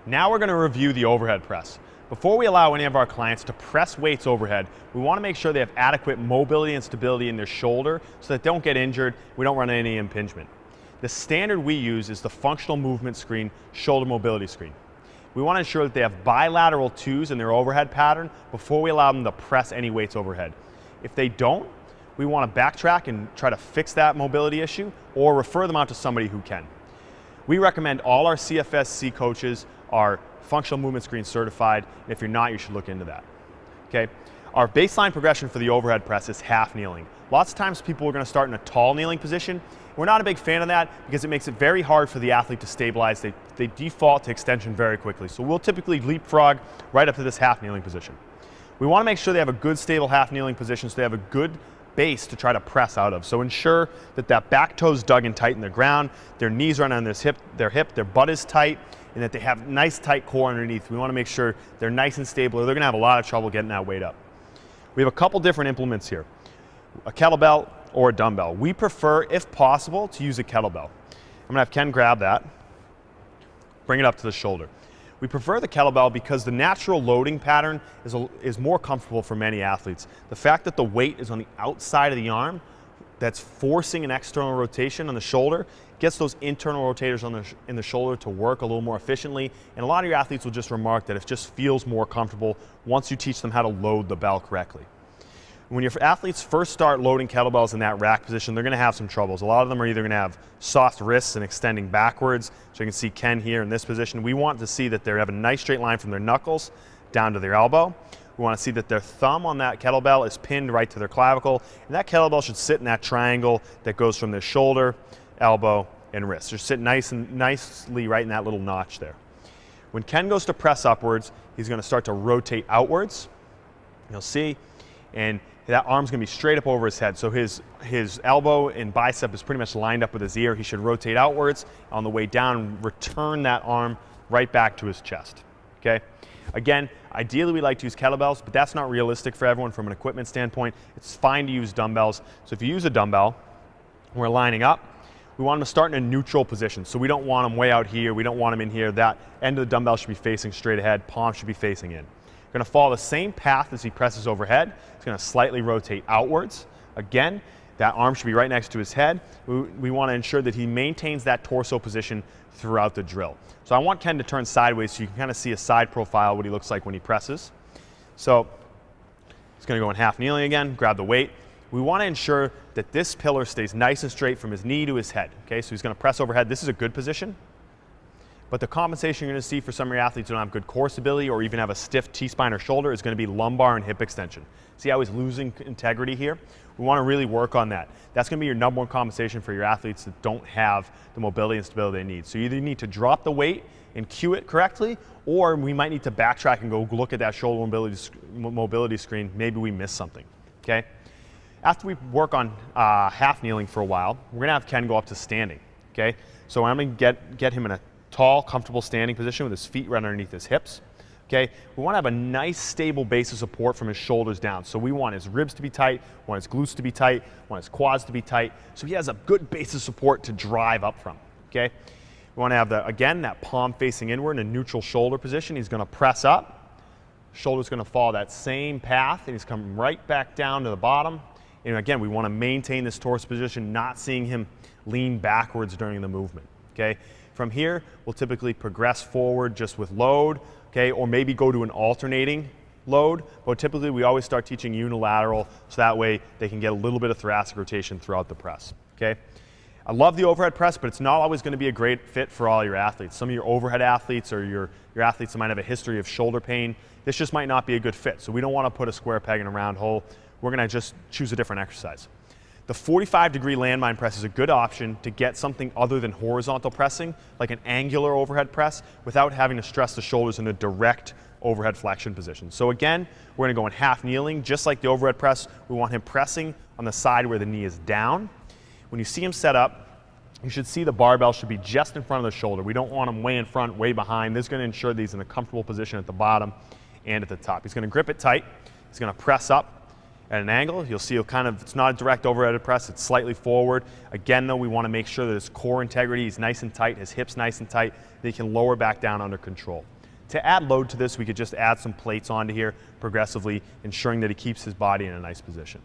Now we're going to review the overhead press. Before we allow any of our clients to press weights overhead, we want to make sure they have adequate mobility and stability in their shoulder so that they don't get injured, we don't run any impingement. The standard we use is the functional movement screen, shoulder mobility screen. We want to ensure that they have bilateral twos in their overhead pattern before we allow them to press any weights overhead. If they don't, we want to backtrack and try to fix that mobility issue or refer them out to somebody who can. We recommend all our CFSC coaches are functional movement screen certified, and if you're not, you should look into that. Okay? Our baseline progression for the overhead press is half kneeling. Lots of times people are going to start in a tall kneeling position. We're not a big fan of that because it makes it very hard for the athlete to stabilize. They default to extension very quickly. So we'll typically leapfrog right up to this half kneeling position. We want to make sure they have a good stable half kneeling position so they have a good base to try to press out of. So ensure that that back toe's dug in tight in the ground, their knees run on their hip, their butt is tight, and that they have nice tight core underneath. We want to make sure they're nice and stable or they're going to have a lot of trouble getting that weight up. We have a couple different implements here, a kettlebell or a dumbbell. We prefer, if possible, to use a kettlebell. I'm going to have Ken grab that, bring it up to the shoulder. We prefer the kettlebell because the natural loading pattern is more comfortable for many athletes. The fact that the weight is on the outside of the arm that's forcing an external rotation on the shoulder gets those internal rotators in the shoulder to work a little more efficiently, and a lot of your athletes will just remark that it just feels more comfortable once you teach them how to load the bell correctly. When your athletes first start loading kettlebells in that rack position, they're going to have some troubles. A lot of them are either going to have soft wrists and extending backwards. So you can see Ken here in this position. We want to see that they have a nice straight line from their knuckles down to their elbow. We want to see that their thumb on that kettlebell is pinned right to their clavicle. And that kettlebell should sit in that triangle that goes from their shoulder, elbow, and wrist. Just sit nicely right in that little notch there. When Ken goes to press upwards, he's going to start to rotate outwards. You'll see. And that arm's going to be straight up over his head. So his elbow and bicep is pretty much lined up with his ear. He should rotate outwards on the way down, return that arm right back to his chest. Okay? Again, ideally we like to use kettlebells, but that's not realistic for everyone from an equipment standpoint. It's fine to use dumbbells. So if you use a dumbbell, we're lining up, we want them to start in a neutral position. So we don't want them way out here. We don't want them in here. That end of the dumbbell should be facing straight ahead. Palm should be facing in. Going to follow the same path as he presses overhead. He's going to slightly rotate outwards. Again, that arm should be right next to his head. We want to ensure that he maintains that torso position throughout the drill. So I want Ken to turn sideways so you can kind of see a side profile, what he looks like when he presses. So he's going to go in half kneeling again, grab the weight. We want to ensure that this pillar stays nice and straight from his knee to his head. Okay, so he's going to press overhead. This is a good position. But the compensation you're going to see for some of your athletes who don't have good core stability or even have a stiff T-spine or shoulder is going to be lumbar and hip extension. See how he's losing integrity here? We want to really work on that. That's going to be your number one compensation for your athletes that don't have the mobility and stability they need. So you either need to drop the weight and cue it correctly, or we might need to backtrack and go look at that shoulder mobility screen. Maybe we missed something. Okay? After we work on half kneeling for a while, we're going to have Ken go up to standing. Okay? So I'm going to get him in a tall, comfortable standing position with his feet right underneath his hips. Okay, we want to have a nice, stable base of support from his shoulders down. So we want his ribs to be tight, we want his glutes to be tight, we want his quads to be tight. So he has a good base of support to drive up from. Okay, we want to have again that palm facing inward in a neutral shoulder position. He's going to press up, shoulder's going to follow that same path, and he's coming right back down to the bottom. And again, we want to maintain this torso position, not seeing him lean backwards during the movement. Okay. From here, we'll typically progress forward just with load, okay, or maybe go to an alternating load, but typically we always start teaching unilateral so that way they can get a little bit of thoracic rotation throughout the press, okay? I love the overhead press, but it's not always going to be a great fit for all your athletes. Some of your overhead athletes or your athletes that might have a history of shoulder pain, this just might not be a good fit. So we don't want to put a square peg in a round hole. We're going to just choose a different exercise. The 45-degree landmine press is a good option to get something other than horizontal pressing, like an angular overhead press, without having to stress the shoulders in a direct overhead flexion position. So again, we're going to go in half kneeling, just like the overhead press. We want him pressing on the side where the knee is down. When you see him set up, you should see the barbell should be just in front of the shoulder. We don't want him way in front, way behind. This is going to ensure that he's in a comfortable position at the bottom and at the top. He's going to grip it tight. He's going to press up. at an angle. You'll see it's not a direct overhead press, it's slightly forward. Again though, we want to make sure that his core integrity is nice and tight, his hips nice and tight, that he can lower back down under control. To add load to this, we could just add some plates onto here progressively, ensuring that he keeps his body in a nice position.